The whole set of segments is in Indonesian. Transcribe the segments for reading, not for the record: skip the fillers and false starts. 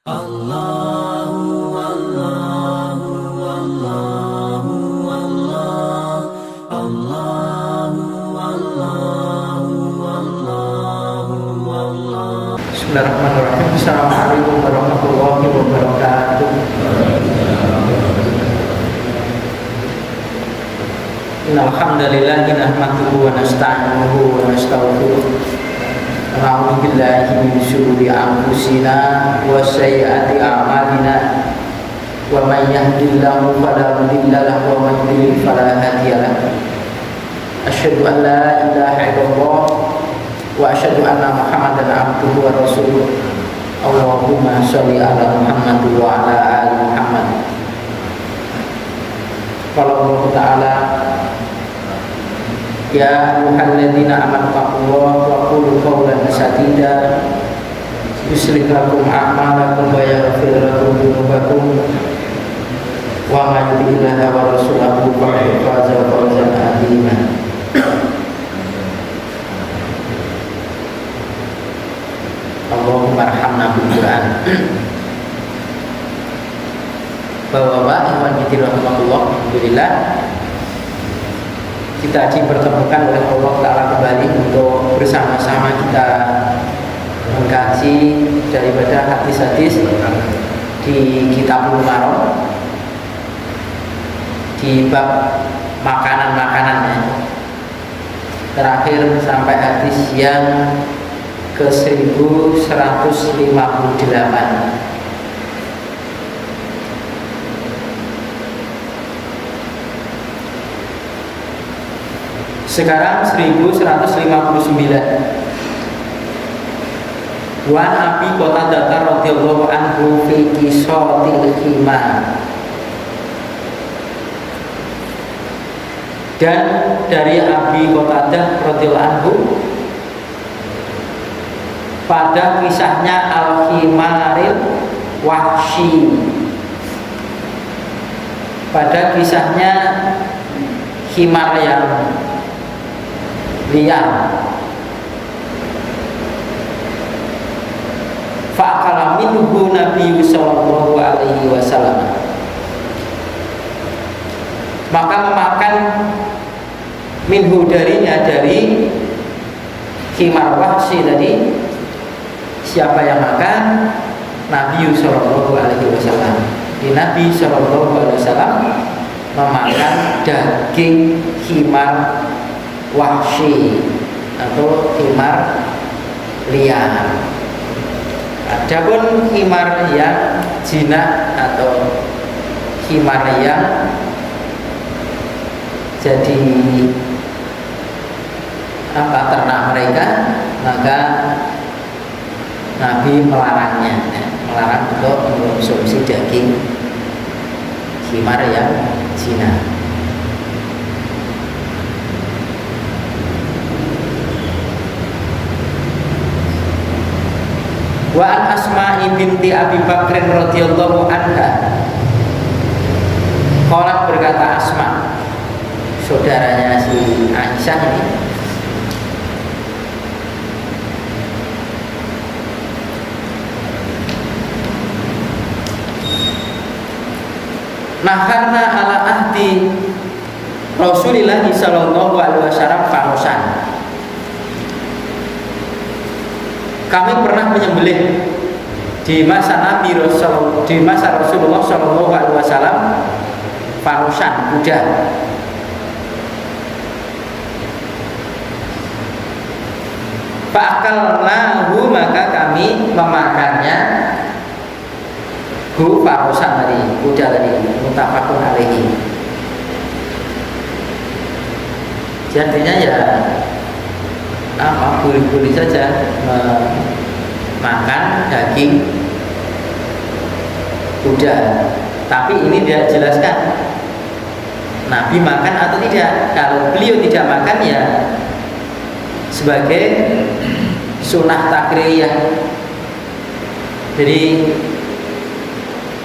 Allahu Allahu Allahu Allah Allahu Allahu Allahu Allah. Bismillahirrahmanirrahim. Assalamualaikum warahmatullahi wabarakatuh. Innal hamdalillah nahmaduhu wa nasta'inuhu wa nastaghfiruh. Na'udzu billahi min syururi anfusina wa sayyiati a'malina. Wa may yahdihillahu fala mudilla lahu wa may yudlil fala hadiya lahu. Asyhadu an la ilaha illallah wa asyhadu anna Muhammadan abduhu wa rasuluh. Allahumma sholli ala Muhammad wa ala ali Muhammad. Qala Allah Ta'ala, ya ayyuhalladzina amanu taqullaha wa qulu qawlan sadida yuslih lakum a'malakum wa yaghfir lakum dzunubakum wa may yuti'illaha wa rasulahu faqad faza fawzan 'azima. Allahumma arhamna bil Qur'an. Bapak-bapak yang rahmatullah, alhamdulillah kita dipertemukan oleh Allah Ta'ala kembali untuk bersama-sama kita mengkaji daripada hadis-hadis di Kitabul Maram di bab makanan-makanannya. Terakhir sampai hadis yang ke 1158. Sekarang 1159. Wa Abi Qatadah radhiyallahu anhu fi qisatil khimar. Dan dari Abi Qatadah radhiyallahu anhu pada kisahnya Al-Khimaril Wahsy, pada kisahnya khimar yang liar. Fa'akala minhu Nabi sallallahu alaihi wasallam, maka memakan minhu darinya, dari khimar wahsy tadi. Siapa yang makan? Nabi sallallahu alaihi wasallam. Di Nabi sallallahu alaihi wasallam memakan daging khimar wahsy atau khimar liar. Adapun khimar yang jinak atau khimar yang jadi ternak mereka, maka Nabi melarangnya, melarang untuk mengkonsumsi daging khimar yang jinak. Wa an Asma'i binti Abi Bakr radhiyallahu anha, qalat, berkata Asma, saudaranya si Aisyah ini, naharna ala ahdi Rasulillah sallallahu alaihi wasallam farosan. Kami pernah menyembelih di masa Nabi Rasul, di masa Rasulullah sallallahu alaihi wasallam, farosan, kuda. Fa'akalnahu, maka kami memakannya. Hu farosan tadi, kuda tadi, muttafaqun alaihi. Jadinya ya boleh-boleh saja makan daging kuda, tapi ini tidak jelaskan Nabi makan atau tidak. Kalau beliau tidak makan ya sebagai sunnah takririyah. Jadi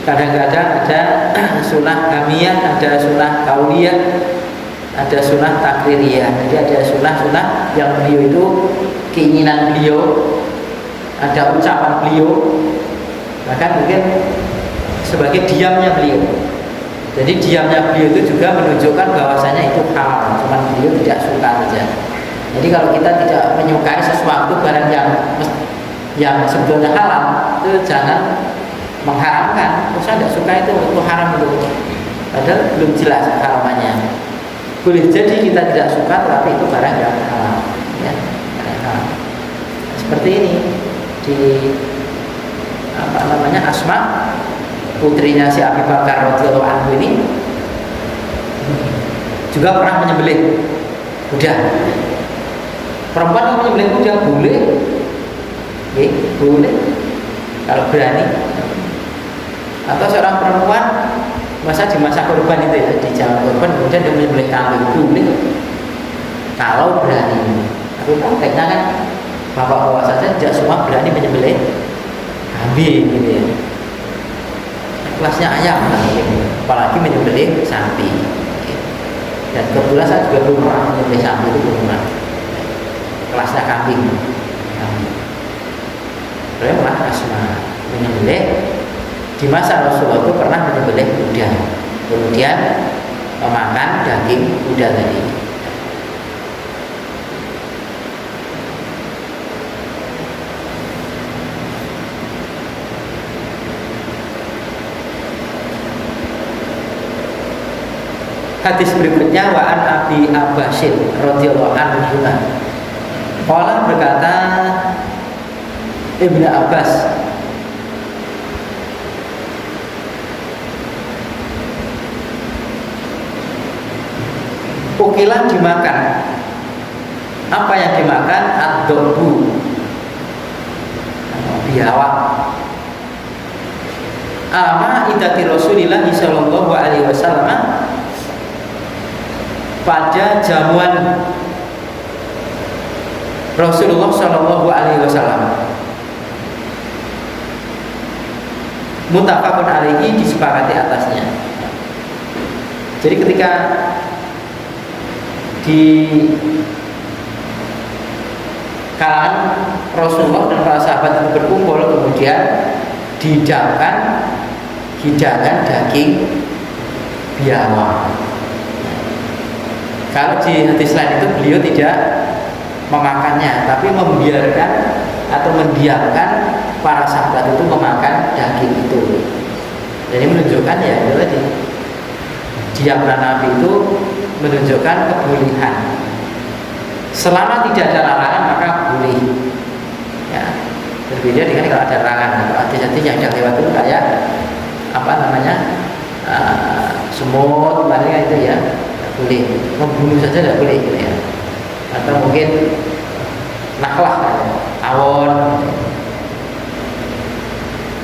kadang-kadang ada sunnah kamiyah, ada sunnah kauliyah, ada sunnah takririyah. Jadi ada sunnah-sunnah yang beliau itu keinginan beliau, ada ucapan beliau, bahkan artikan mungkin sebagai diamnya beliau. Jadi diamnya beliau itu juga menunjukkan bahwasanya itu halal, cuma beliau tidak suka saja. Jadi kalau kita tidak menyukai sesuatu barang yang sebetulnya halal, itu jangan mengharamkan. Saya tidak suka itu haram itu. Padahal belum jelas haramannya. Boleh jadi kita tidak suka, tapi itu barang yang halal. Ya, seperti ini di Asma, putrinya si Abi Bakar radhiyallahu anhu ini juga pernah menyembelih kuda. Perempuan yang menyembelih kuda boleh, boleh kalau berani. Atau seorang perempuan di masa korban itu ya, di zaman korban kemudian dia menyembelih kambing, boleh kalau berani. Tapi prakteknya kan bapak-bapak saja tidak semua berani menyembelih kambing gitu ya. Kelasnya ayam, apalagi menyembelih sapi. Dan kebetulan saya juga belum pernah menyembelih sapi, itu belum pernah. Kelasnya kambing. Pernah Asma menyembelih di masa Rasulullah itu pernah menyembelih kuda, kemudian memakan daging kuda tadi. Hadis berikutnya wa an Abi Abbasin radhiyallahu anhu. Qala berkata Ibnu Abbas, ukilan dimakan. Apa yang dimakan? Ad-dobu, biawak. Ama idati Rasulillah sallallahu alaihi wasallam, pada jamuan Rasulullah sallallahu alaihi wasallam. Muttafaqun alaihi, disepakati atasnya. Jadi ketika di kalangan Rasulullah dan para sahabat itu berkumpul, kemudian dihidangkan hidangan daging biawak. Kalau di hadis lain itu beliau tidak memakannya, tapi membiarkan atau mendiamkan para sahabat itu memakan daging itu. Jadi menunjukkan ya itu tadi, diamnya Nabi itu menunjukkan kebolehan. Selama tidak ada larangan maka boleh. Ya, berbeda dengan kalau ada larangan. Kalau hati-hati yang ada lewat itu kayak semut, kemarin itu ya boleh, membunuh saja tidak boleh gitu ya. Atau mungkin naklah, tawon,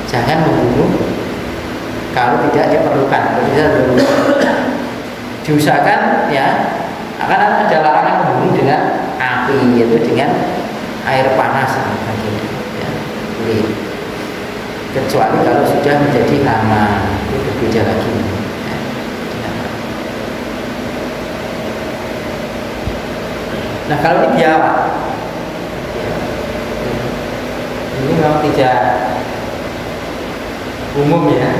jangan membunuh kalau tidak diperlukan. Diusahakan ya, akan ada larangan membunuh dengan api, yaitu dengan air panas ya, boleh. Kecuali kalau sudah menjadi hama, itu berbeda lagi. Nah kalau ini biawak, ini memang tidak umum ya,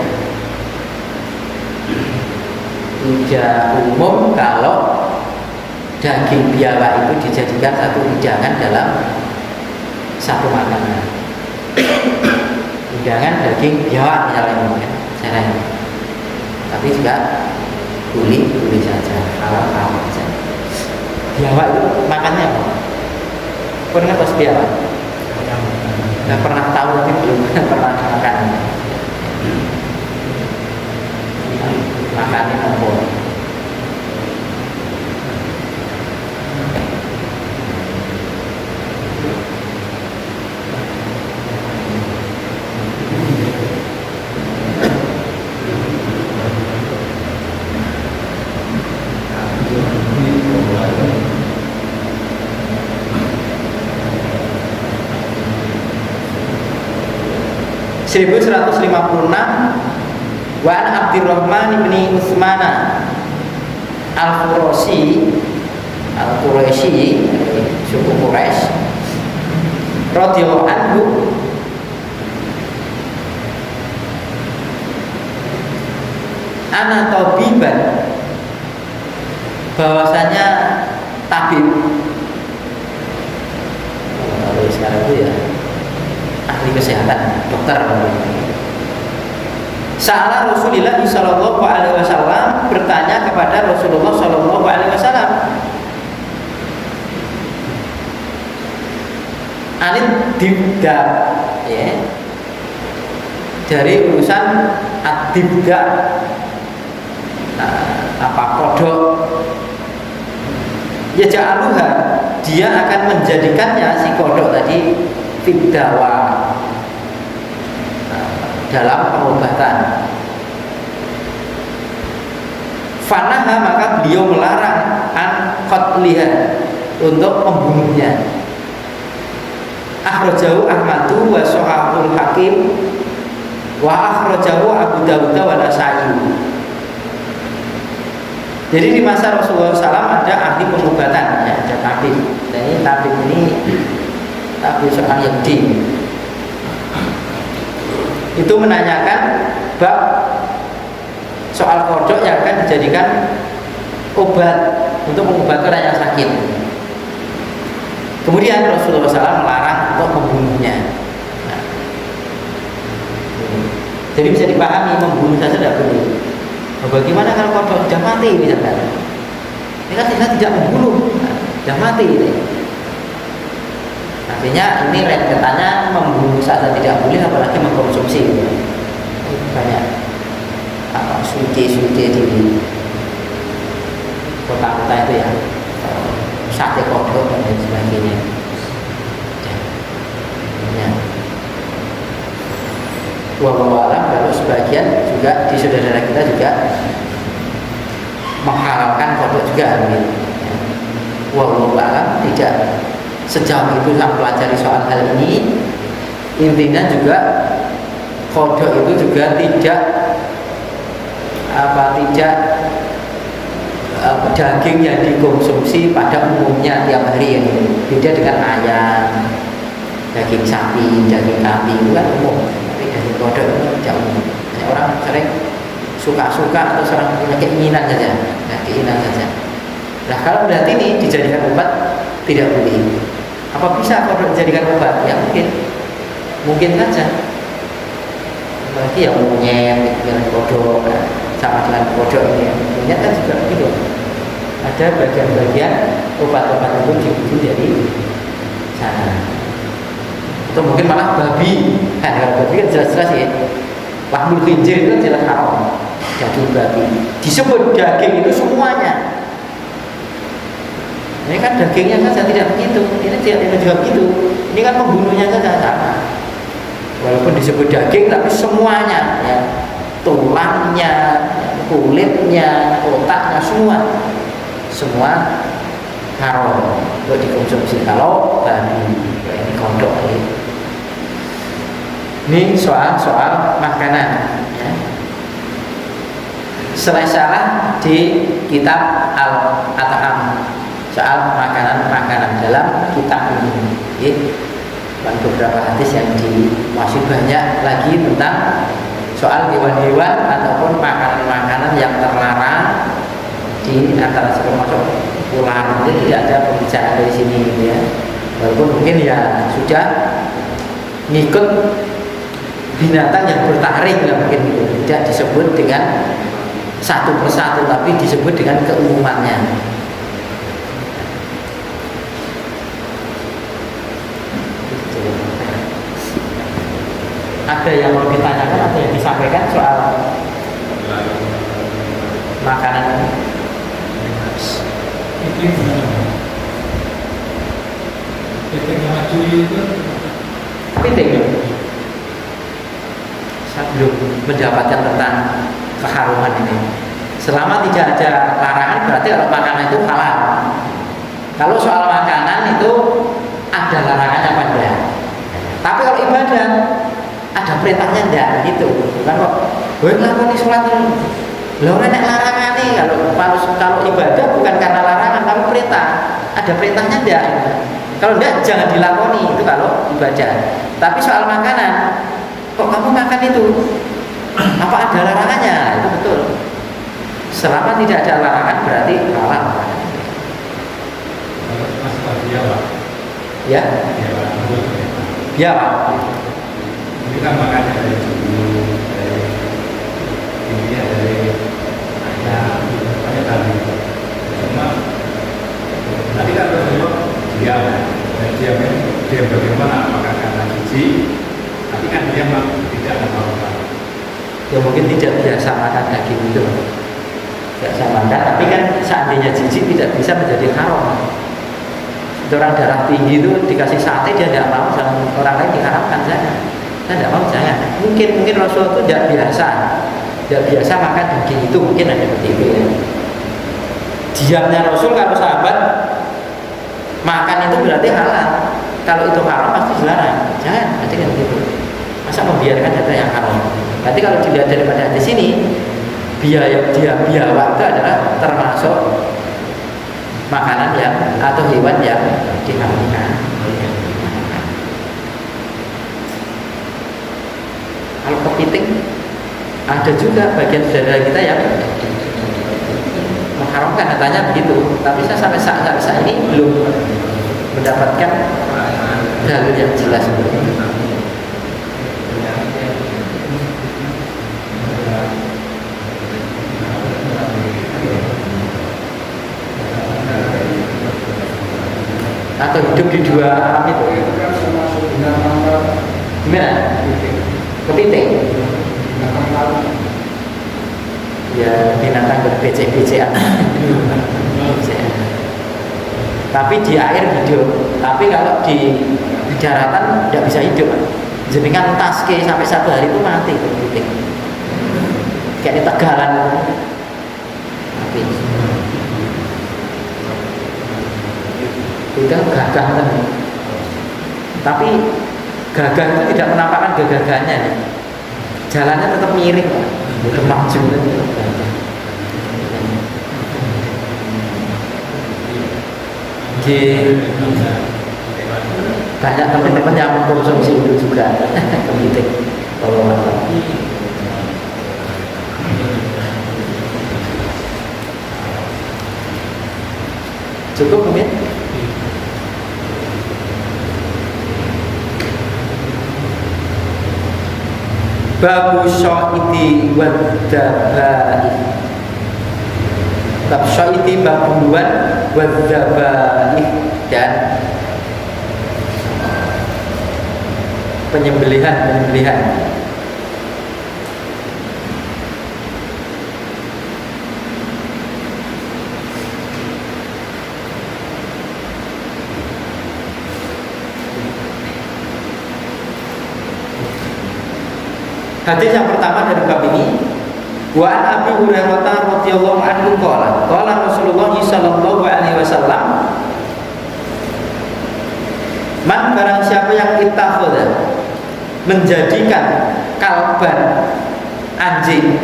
tidak umum kalau daging biawak itu dijadikan satu hidangan dalam satu makanan. Hidangan daging biawak misalnya mungkin, tapi juga boleh saja, halal saja. Biawak itu makannya apa? Pernah pas biawak? Nggak pernah tahu, tapi belum pernah makan. Makannya apa? Seribu 156 wa an Abdurrahman bin Utsman Al-Quraisy suku Quraisy radhiyallahu anhu ana tabiban, bahwasanya tabib. Kalau sekarang itu ya ahli kesehatan, dokter. Sa'ala Rasulullah sallallahu alaihi wasallam, bertanya kepada Rasulullah sallallahu alaihi wasallam, anit dibda, ya, dari urusan ad-dibda, apa kodok, ya ja'aluha, dia akan menjadikannya si kodok tadi fiddawa, dalam pengobatan. Fanaha, maka beliau melarang an qatliha, untuk membunuhnya. Akhrajahu Ahmadu wa Shahahul Hakim wa akhrajahu Abu Dawud wa Nasa'i. Jadi di masa Rasulullah SAW ada ahli pengobatan, ya, ada tabib. Dan ini tabib soal Yahudi. Itu menanyakan bab soal kodok yang akan dijadikan obat untuk mengobati orang yang sakit. Kemudian Rasulullah SAW melarang untuk membunuhnya. Nah, jadi bisa dipahami, membunuh saja tidak boleh. Nah, bagaimana kalau kodok sudah mati misalkan? Ini kan kita tidak membunuh, sudah mati ini. Artinya ini rentetannya membunuh saja tidak boleh, apalagi mengkonsumsi. Banyak apa suci di kota-kota itu ya, sate kodok dan lain sebagainya. Ya. Wallahu a'lam, kalau sebagian juga di saudara kita juga menghalalkan kodok juga, gitu. Wallahu a'lam, tidak sejauh itu saya pelajari soal hal ini. Intinya juga kodok itu juga tidak daging yang dikonsumsi pada umumnya tiap hari ini. Beda dengan ayam, daging sapi, daging kambing itu kan umum. Tapi daging kodok itu tidak umum. Hanya orang sering suka-suka atau sering punya keinginan saja, Nah kalau berarti ini dijadikan obat tidak boleh. Apa bisa kodok dijadikan obat? Ya mungkin saja. Apalagi yang monyet dengan kodok, sama dengan kodok ini. Monyet kan juga begitu. Ada bagian-bagian obat-obat itu dibuat dari sana. Atau mungkin malah babi. Kan kalau babi kan jelas-jelas ya. Lahmul khinzir itu jelas haram. Daging babi. Disebut daging itu semuanya. Ini kan dagingnya saja tidak begitu, ini tidak juga begitu. Ini kan membunuhnya saja sama. Walaupun disebut daging, tapi semuanya, ya, tulangnya, kulitnya, otaknya, semua haram untuk dikonsumsi. Kalau tadi ini kodok ini. Ini soal makanan. Ya. Salah di kitab Al-At'am. Soal makanan dalam kitab ini, dan beberapa hadis yang masih banyak lagi tentang soal hewan-hewan ataupun makanan-makanan yang terlarang di antara termasuk ular. Jadi tidak ada pembicaraan dari sini, ya. Walaupun mungkin ya sudah ngikut binatang yang bertaring, ya, mungkin itu tidak disebut dengan satu persatu, tapi disebut dengan keumumannya. Ada yang mau ditanyakan atau yang disampaikan soal makanan? Piting. Saya belum mendapatkan tentang keharuman ini. Selama tidak ada larangan, berarti kalau makanan itu halal. Kalau soal makanan itu ada larangannya apa enggak? Tapi kalau ibadah ada perintahnya enggak gitu. Bukan kok gue ngelakoni sholat lo nek larangan nih. Kalau ibadah bukan karena larangan tapi perintah. Ada perintahnya enggak? Kalau enggak jangan dilakoni, itu kalau ibadah. Tapi soal makanan, kok kamu makan itu apa ada larangannya? Itu betul. Selama tidak ada larangan berarti halal. Masalah biawak. Ya, biawak. Ini kan makannya dari dulu, dari intinya dari ayam, banyak tadi. Cuma tadi kan Rasulullah diam, dan diam bagaimana? Apakah karena jijik? Tapi kan dia tidak apa-apa. Ya mungkin tidak biasa makan daging itu, biasa makan. Tapi kan seandainya jijik tidak bisa menjadi haram. Orang darah tinggi itu dikasih sate dia tidak mau, jangan orang lain diharapkan jangan. Saya tidak mau jangan. Mungkin Rasul itu tidak biasa makan daging itu, mungkin ada seperti itu ya. Diamnya Rasul kalau sahabat makan itu berarti halal. Kalau itu haram pasti dilarang. Jangan, berarti kan begitu. Masa membiarkan data yang haram? Berarti kalau dilihat daripada di sini biawak itu adalah termasuk makanan yang atau hewan yang diharamkan. Kalau kepiting ada juga bagian saudara kita yang mengharamkan, katanya begitu. Tapi saya sampai saat ini belum mendapatkan dalil yang jelas. Atau hidup di dua alam itu gimana? Kepiting ya binatang berbecek-becekan. Tapi di air hidup, tapi kalau di daratan tidak bisa hidup. Jenengan taske sampai 1 hari itu mati kepiting. Kayak di Tegalan mati. Itu gagah kan. Tapi gagah itu tidak menampakkan gagahnya nih. Jalannya tetap miring, tetap maju. Di banyak teman-teman yang mengkonsumsi itu juga kepiting. Kalau cukup mungkin. Babu syaiti wadzabai. Bab syaiti babuan wadzabai dan penyembelihan. Hadis yang pertama dari bab ini, wa an Abi Hurairah radhiyallahu anhu qala Rasulullah sallallahu alaihi wasallam, man barang siapa yang ittakhadha menjadikan kalban anjing,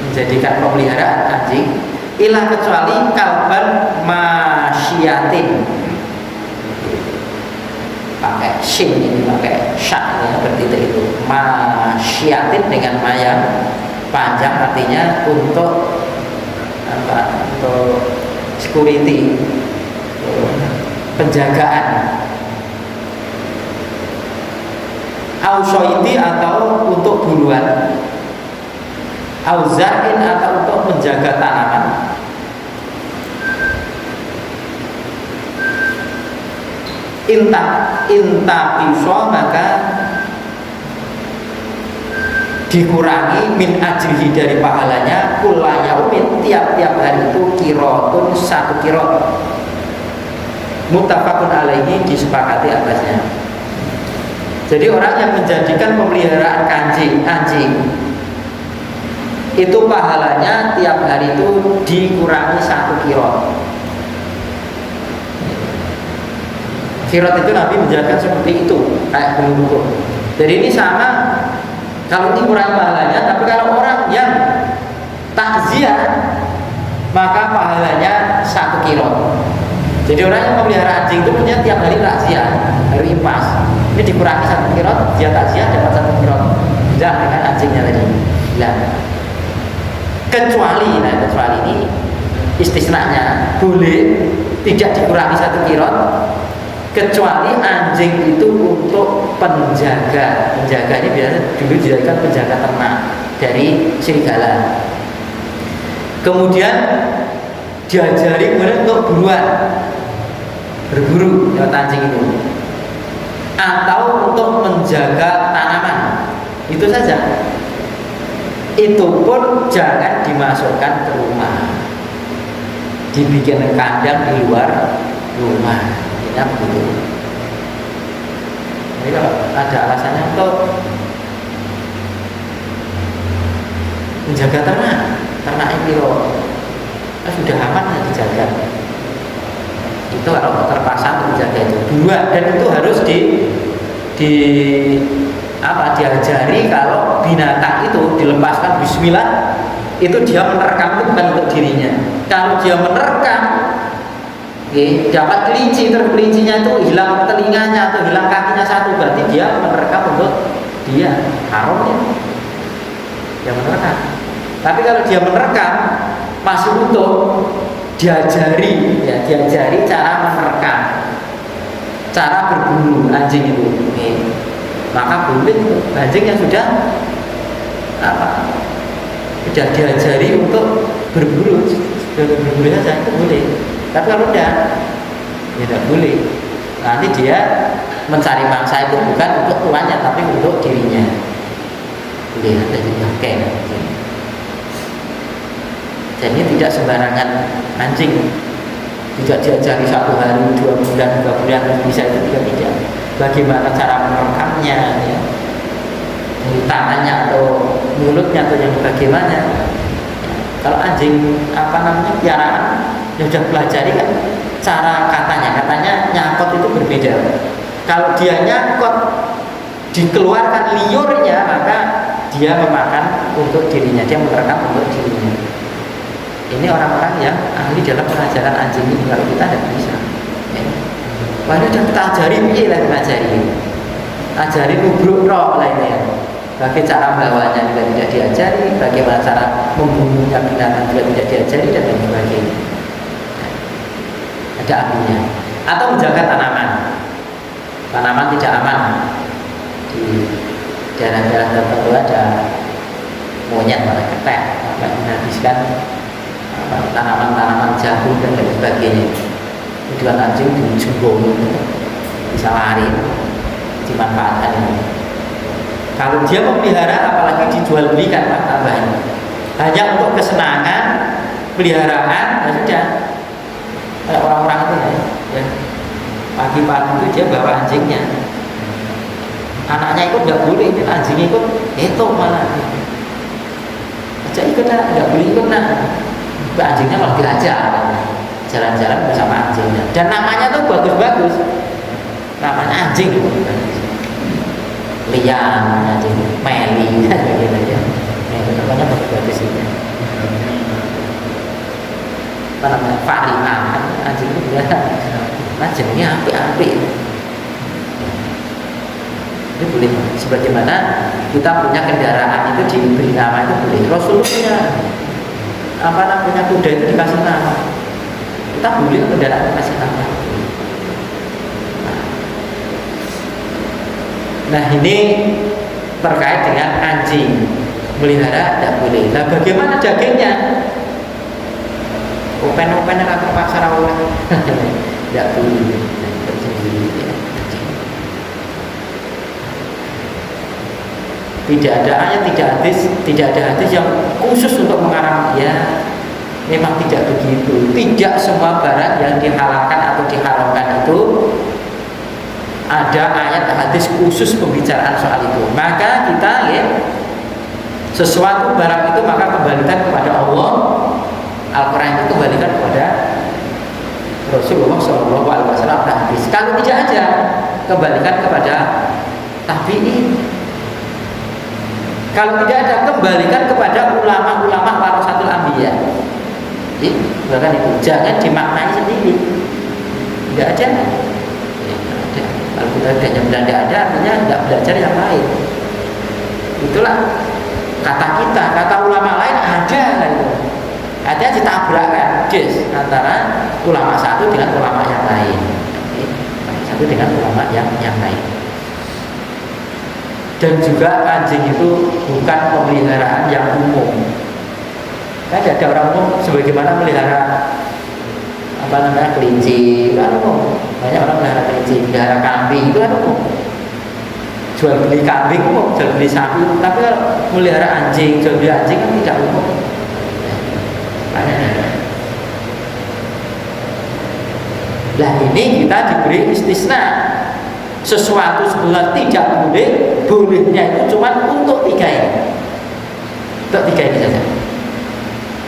menjadikan pemeliharaan anjing, ilah kecuali kalban masyiatin, pakai shin ini, pakai syak ya, bertitik itu masyiatin dengan maya panjang, artinya untuk apa? Untuk security, penjagaan. Ausoiti atau untuk buruan, auzain atau untuk menjaga tanaman, inta pisau maka dikurangi min ajrihi dari pahalanya kula yaumin tiap-tiap hari itu kirotun 1 kirot. Muttafaqun alaihi, disepakati atasnya. Jadi orang yang menjadikan pemeliharaan anjing itu pahalanya tiap hari itu dikurangi 1 kirot. Kirot itu Nabi menjelaskan seperti itu, kayak pengukur. Jadi ini sama, kalau dikurangi pahalanya, tapi kalau orang yang takziah maka pahalanya 1 kirot. Jadi orang yang memelihara anjing itu punya tiap hari takziah, hari impas. Ini dikurangi 1 kirot, dia takziah dapat 1 kirot. bilang dengan anjingnya tadi. Bilang. Kecuali ini istisnanya boleh tidak dikurangi 1 kirot, kecuali anjing itu untuk penjaga. Penjaga ini biasanya dulu dijadikan penjaga ternak dari serigala. Kemudian diajari kemudian untuk berburu lewat anjing itu, atau untuk menjaga tanaman. Itu saja. Itu pun jangan dimasukkan ke rumah, dibikin kandang di luar rumah. Ini begitu. Jadi kalau ada alasannya untuk menjaga ternak itu sudah aman ya dijaga. Itu kalau terpaksa untuk dijaga itu. 2, dan itu harus diajari kalau binatang itu dilepaskan bismillah, itu dia menerkam itu bukan untuk dirinya. Kalau dia menerkam dapat kelinci, terus kelincinya itu hilang telinganya atau hilang kakinya 1, berarti dia menerkam untuk dia, haram ya. Dia menerkam. Tapi kalau dia menerkam masih untuk diajari cara menerkam, cara berburu anjing itu. Maka boleh anjing yang sudah diajari untuk berburu saja itu boleh. Tapi kalau tidak boleh. Nanti dia mencari mangsa itu bukan untuk tuannya tapi untuk dirinya. Boleh ada juga kayak. Jadi tidak sembarangan anjing, tidak diajari 1 hari, 2 bulan, 3 bulan bisa, itu juga tidak. Bagaimana cara merekamnya, ya, tangannya atau mulutnya atau yang bagaimana. Kalau anjing piaraan yang sudah pelajari kan cara katanya nyangkut itu berbeda. Kalau dia nyangkut dikeluarkan liurnya, maka dia memakan untuk dirinya, dia merekam untuk dirinya. Ini orang-orang yang ahli dalam pengajaran anjing ini. Kalau kita tidak bisa. Wah, ini sudah kita ajari, ajari nubruk roh lainnya. Bagaimana cara membawanya juga tidak diajari, bagaimana cara membunuhnya binatang juga tidak diajari, dan lain sebagainya. Ada ahlinya. Atau menjaga tanaman tidak aman. Di daerah-daerah tertentu ada monyet malah ketek, menghabiskan tanaman jagung dan lain sebagainya. Tujuan anjing dijembung bisa lari, dimanfaatkan ini. Kalau dia memelihara, apalagi dijual belikan Pak, tambahan hanya untuk kesenangan peliharaan, ya sudah. Orang-orang itu ya, pagi-pagi itu dia bawa anjingnya, anaknya ikut nggak boleh, anjing ikut itu malah aja ikut nggak boleh ikut anjingnya malah diajak jalan-jalan bersama anjingnya, dan namanya tuh bagus-bagus, namanya anjing liang, anjing meli, gitu ya. Namanya bagus-bagus ini. Apa namanya Farima, anjing itu dia, anjingnya api-api. Itu boleh. Sebagaimana kita punya kendaraan itu diberi nama itu boleh. Rasulullah punya kuda itu dikasih nama. Kita boleh kendaraan dikasih nama. Nah, ini terkait dengan anjing, melihara tidak boleh. Nah, bagaimana dagingnya? Open yang aku paksa rawon tidak boleh. Tidak ada ayat, tidak ada hadis yang khusus untuk mengarang dia. Memang tidak begitu. Tidak semua barang yang dihalalkan atau diharamkan itu ada ayat hadis khusus pembicaraan soal itu. Maka kita sesuatu barang itu maka kembalikan kepada Allah. Al-Quran itu kembalikan kepada Rasulullah SAW dan hadis. Kalau tidak ada, kembalikan kepada tabi'in. Kalau tidak ada, kembalikan kepada ulama-ulama warasatul anbiya. Bahkan itu jangan dimaknai sendiri. Tidak ada. Kalau kita tidak ada, artinya tidak belajar yang lain. Itulah kata kita, kata ulama lain ada gitu. Artinya ditabrakkan antara ulama satu dengan ulama yang lain. Satu dengan ulama yang lain. Dan juga anjing itu bukan pemeliharaan yang umum. Kan ada orang umum sebagaimana melihara kelinci, kan umum. Banyak orang melihara kelinci, melihara kambing itu kan umum. Jual beli kambing umum, jual beli sapi. Tapi kalau melihara anjing, jual beli anjing kan tidak umum. Nah ini kita diberi istisna. Sesuatu sebenarnya tidak boleh, bolehnya itu cuma untuk 3 ini. Untuk 3 ini saja.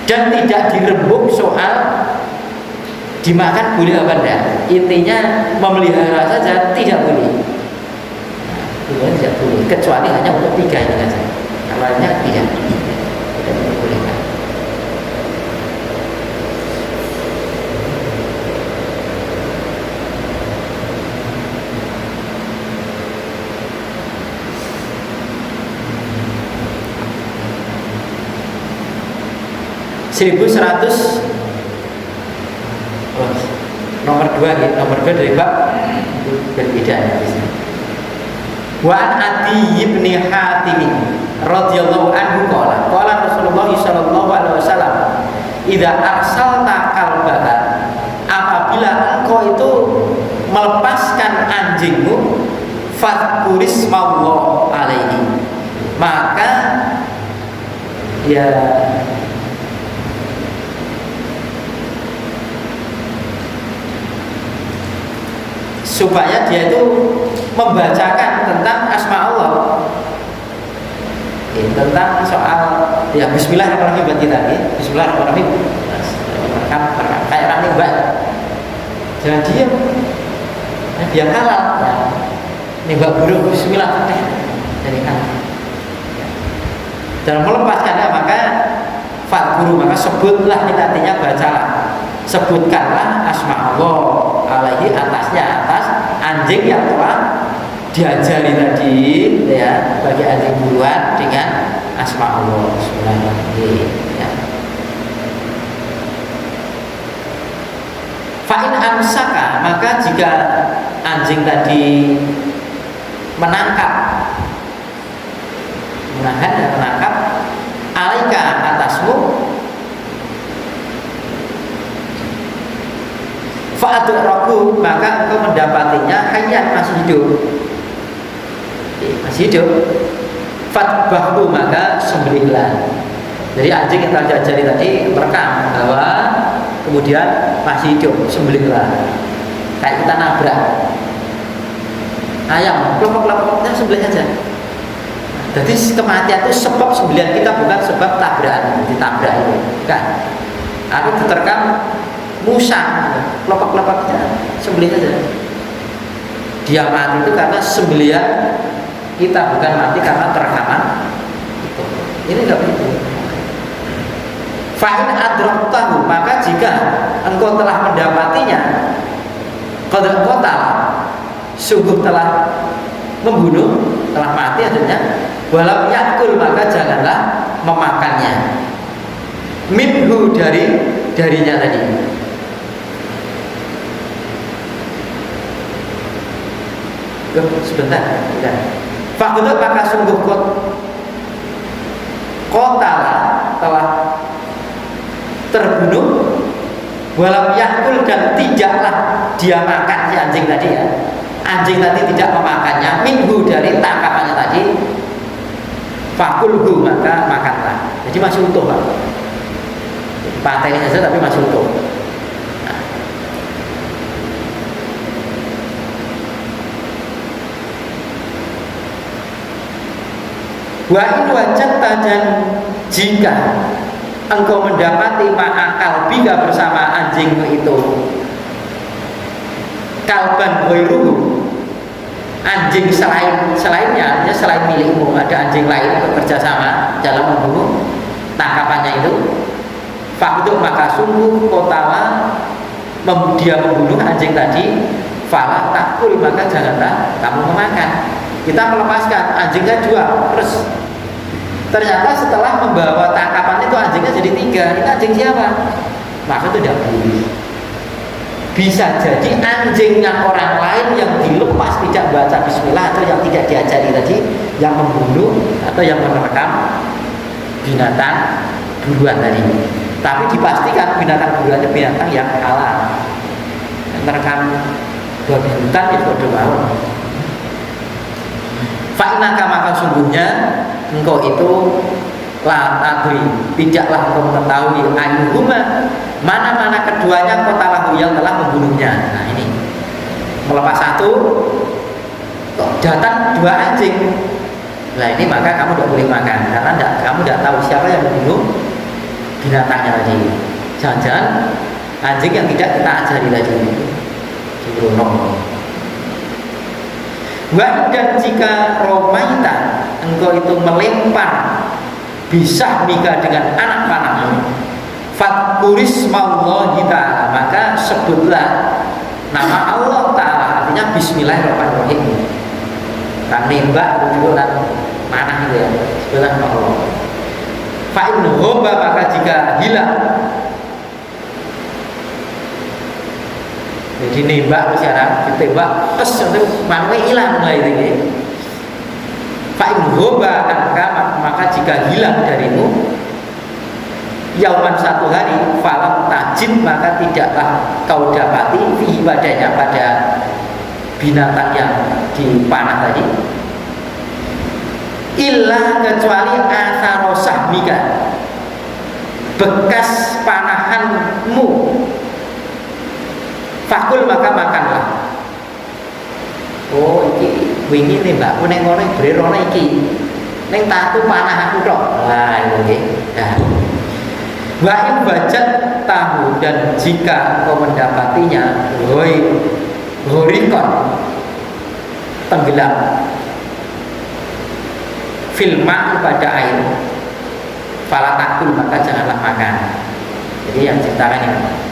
Dan tidak dirembuk soal dimakan boleh apa enggak. Intinya memelihara saja tidak boleh. Tidak boleh, kecuali hanya untuk 3 ini saja. Yang lainnya tidak diperbolehkan. Nomor 2 dari bab berbeda ya. Wa an Adi bin Hatim radhiyallahu anhu qala Rasulullah sallallahu alaihi wasallam idza arsalta kalbaka, apabila engkau itu melepaskan anjingmu, fadhkurismallah alaihi, maka ya supaya dia itu membacakan tentang asma Allah, tentang soal ya Bismillahirrahmanirrahim buat kita ya. Bismillahirrahmanirrahim kayak orang nimba, jangan diam, biar halal ya. Nimba burung Bismillah jadi halal. Dalam melepaskannya maka fadhkuru, maka sebutlah, ini artinya bacalah, sebutkanlah asma Allah alaihi, atasnya, atas anjing yang telah diajari tadi ya, bagi anjing buruan dengan asma Allah. Bismillahirrahmanirrahim ya. Fa'in amsaka, maka jika anjing tadi menangkap, menahan dan menangkap, alaika, atasmu, fa'adraku, maka engkau mendapatinya hayyan, masih hidup, masih hidup, fatbahku, maka sembelihlah. Jadi anjing yang telah diajari tadi merekam bahwa kemudian masih hidup, sembelihlah. Kayak kita nabrak ayam, kelompok-kelompoknya sembelih aja. Jadi kematian itu sebab sembelihan kita, bukan sebab tabrakan, ditabrak itu kan. Aku diterkam musang, kelompok-kelompoknya sembelih aja. Dia mati itu karena sembelihan kita, bukan mati karena terekaman itu. Ini tidak begitu. Fa'in adraktahu, maka jika engkau telah mendapatinya, qad qatala, sungguh telah membunuh, telah mati akhirnya, walau yakul, maka janganlah memakannya, minhu, darinya tadi. Sebentar, fakut, maka sungguh qatala, telah terbunuh, walau yakul, dan tidaklah dia makan si anjing tadi ya. Anjing tadi tidak memakannya, minhu, dari tangkapannya tadi, fakulhu, maka makanlah. Jadi masih utuh Pak, pateni saja tapi masih utuh. Wa in wajadta, dan jika engkau mendapati ma'akal bika, bersama anjingmu itu, kalban ghairuhu, anjing selainnya, artinya selain milikmu, ada anjing lain bekerja sama dalam membunuh tangkapannya itu, faktu, maka sungguh kotala, dia membunuh anjing tadi, fala takul, maka janganlah kamu memakan. Kita melepaskan anjingnya jual, terus Ternyata setelah membawa tangkapan itu anjingnya jadi 3. Ini anjing siapa? Maka itu tidak boleh. Bisa jadi anjingnya orang lain yang dilepas tidak baca bismillah atau yang tidak diajari tadi, yang membunuh atau yang menerkam binatang buruan tadi. Tapi dipastikan binatang buruan itu binatang yang halal. Menerkam babi hutan itu udah mau. Fa'inaka maka sungguhnya engkau itu la tadri, tidaklah engkau mengetahui ayyuhuma, mana-mana keduanya qatalahu yang telah membunuhnya. Nah ini melepas satu kok datang 2 anjing. Nah ini maka kamu tidak boleh makan karena kamu tidak tahu siapa yang membunuh binatangnya tadi. Jangan-jangan anjing yang tidak kita ajari tadi dibunuh. Dan jika romaita engkau itu melempar bisa mika dengan anak panahmu, fadkuris mallahi ta'ala, maka sebutlah nama Allah ta'ala, artinya bismillahirrahmanirrahim. Kan nembak bulan panah itu ya, sebutlah nama Allah. Fa'in hoba, maka jika hilang, jadi nembak sekarang ditembak terus itu manusia hilang mulai ini. Fa'in hoba, maka jika hilang darimu yauman 1 hari, falam tajid, maka tidaklah kau dapati fi ibadahnya pada binatang yang dipanah tadi, illa kecuali asarosah mika, bekas panahanmu. Fakul maka makanlah. Oh iki wingi nembakku ning ngono brerone iki. Ning tatu panah aku tok. Lah itu nggih. Nah. Wa in bajat tahu, dan jika kau mendapatinya horikon tenggelam filma pada air, fala takul, maka janganlah makan. Jadi yang ceritakan ini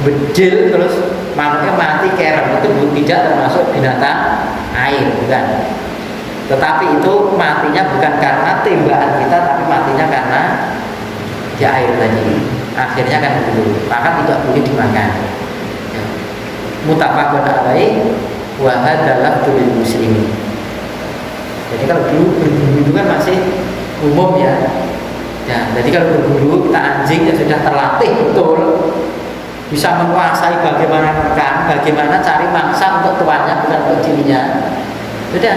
bedil terus makhluknya mati kerem, itu tidak termasuk binatang air, bukan. Tetapi itu matinya bukan karena tembakan kita, tapi matinya karena di air tadi. Akhirnya kan begitu, maka tidak boleh dimakan. Muttafaqun alaih wa hadalah tulil muslimin. Jadi kalau dulu berburu itu kan masih umum ya. Ya, jadi kalau berburu kita anjing yang sudah terlatih betul, bisa menguasai bagaimana merekam, bagaimana cari mangsa untuk tuannya bukan untuk dirinya. Sudah,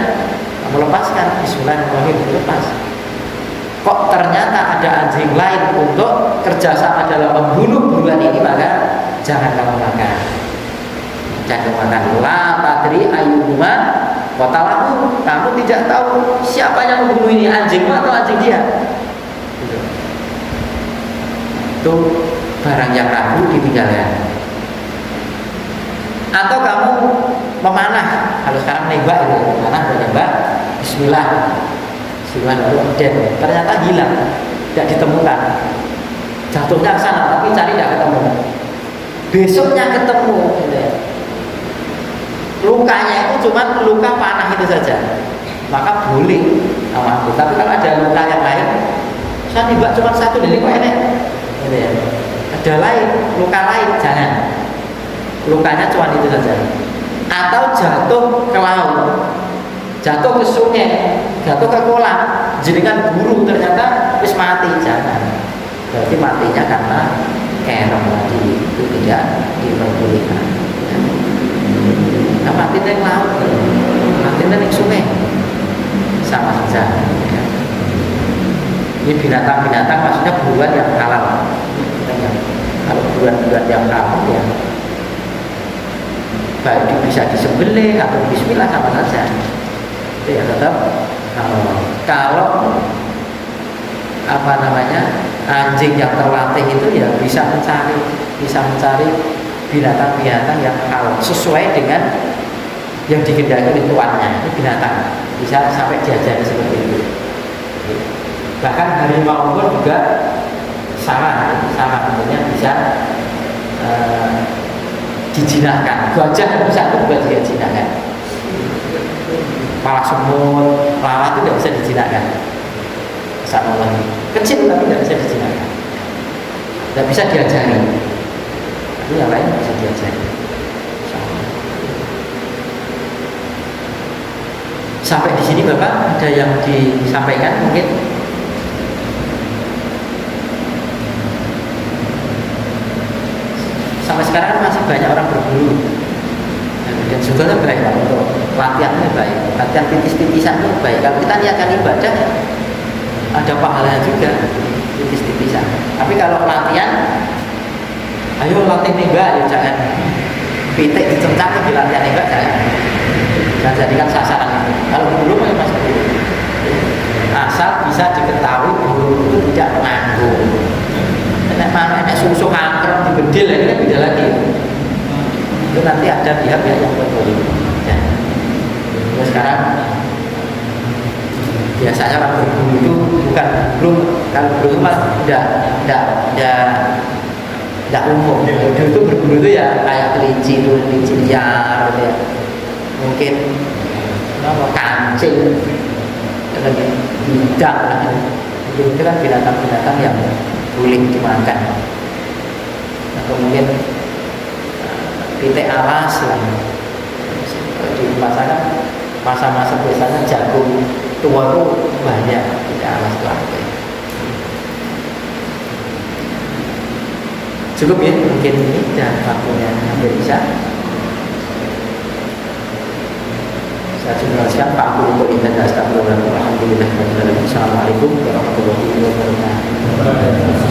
kamu lepaskan, bismillahirrahmanirrahim, lepas. Kok ternyata ada anjing lain untuk kerjasama dalam membunuh buruan ini, maka jangan kamu makan. Jangan makan. La tadri ayyuhuma qatalahu, kamu tidak tahu siapa yang membunuh ini, anjingmu atau anjing dia. Itu barang yang ragu ditinggalkan. Atau kamu memanah, kalau sekarang nembak itu, memanah dan nembak, bismillah, dan ternyata hilang, tidak ditemukan. Jatuhnya ke sana, tapi cari tidak ketemu. Besoknya ketemu, gitu ya. Lukanya itu cuma luka panah itu saja, maka boleh ambil. Tapi kalau ada luka yang lain, saya nembak cuma 1 dari kok enak, gitu ya. Ada lain, luka lain, jangan. Lukanya cuma itu saja. Atau jatuh ke laut, jatuh ke sungai, jatuh ke kolam, jenengan buru ternyata wis mati, jangan. Berarti matinya karena kerem tadi, itu tidak diperbolehkan. Nah, mati neng laut, mati neng sungai, sama saja. Ini binatang-binatang maksudnya buruan yang halal. Kalau buruan-buruan yang haram ya baik bisa disembelih atau bismillah sama saja. Itu ya tetap kalau apa namanya anjing yang terlatih itu ya bisa mencari binatang-binatang yang halal sesuai dengan yang dikendaki oleh tuannya. Itu binatang bisa sampai diajari seperti itu. Bahkan harimau pun juga sama tentunya bisa dijinakkan. Gajah bisa juga dijinakkan. Malah semut, lalat itu tidak bisa dijinakkan. Subhanallah, kecil tapi tidak bisa dijinakan, tidak bisa diajari. Tapi yang lain bisa diajari. Sampai di sini Bapak ada yang disampaikan mungkin? Sampai sekarang masih banyak orang berburu, dan juga baik untuk latihannya baik, latihan titis-titisan itu baik. Kalau kita niatkan ibadah ada pahala juga titis-titisan. Tapi kalau latihan, ayo latih nembak, ya jangan pitik dicengcang di latihan nembak, jangan jadikan sasaran itu. Kalau belum ya masih belum. Asal bisa diketahui belum itu tidak menanggung. Enak susu kanker dibedil ini kan beda lagi. Itu nanti ada pihak-pihak yang betul. Ya. Terus sekarang biasanya orang berburu itu bukan belum, kalau berburu malah tidak umum. Itu berburu itu ya kayak kelinci liar, gitu ya. Mungkin kancing, bidang, itu kan binatang-binatang yang boleh dimakan. Atau mungkin pitik alas lah. Di pasaran masa-masa biasanya jagung tua itu banyak pitik alas itu ada. Cukup ya mungkin ini dan waktunya hampir bisa. Saya jelaskan Pak Guru Koordinator Astagfirullahaladzim. Alhamdulillah. Assalamualaikum warahmatullahi wabarakatuh.